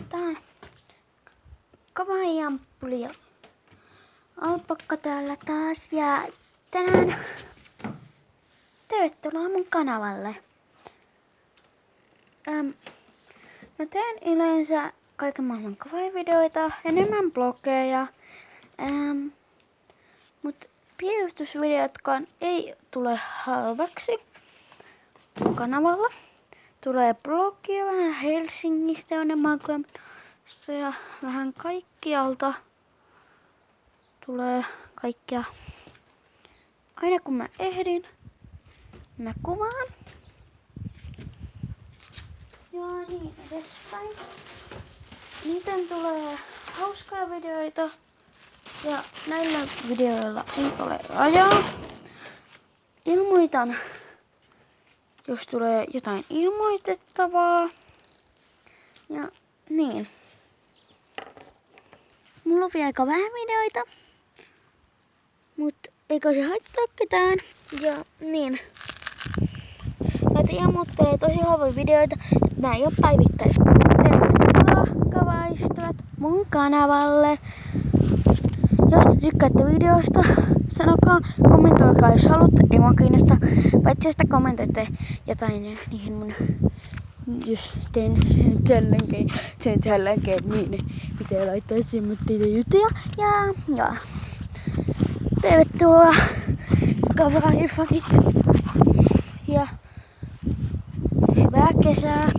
Tää on Kawaii-amppuli ja Alpakka täällä taas ja tänään tervetuloa mun kanavalle. Mä teen yleensä kaiken maailman Kawaii-videoita, enemmän blogeja, mutta piirustusvideotkaan ei tule halvaksi kanavalla. Tulee blogia vähän Helsingistä, jonne mä oon ja vähän kaikkialta. Tulee kaikkia. Aina kun mä ehdin, mä kuvaan. Ja niin edespäin. Niiden tulee hauskaa videoita. Ja näillä videoilla ei ole rajaa. Ilmoitan, jos tulee jotain ilmoitettavaa. Ja niin. Mulla on vielä aika vähän videoita. Mut eikä se haittaa ketään. Ja niin. Näitä ilmoittelee tosi harvoin videoita. Nää ei oo päivittäis. Tervetuloa Kawaii-ystävät mun kanavalle. Jos te tykkäätte videosta, sanokaa, kommentoikaa jos haluatte, ei mua kiinnosta. Paitsi sitä kommentoitte jotain niihin mun, jos teen sen jälkeen, niin pitää laittaa semmoitteita juttuja. Ja tervetuloa Kawaii-fanit ja hyvää kesää.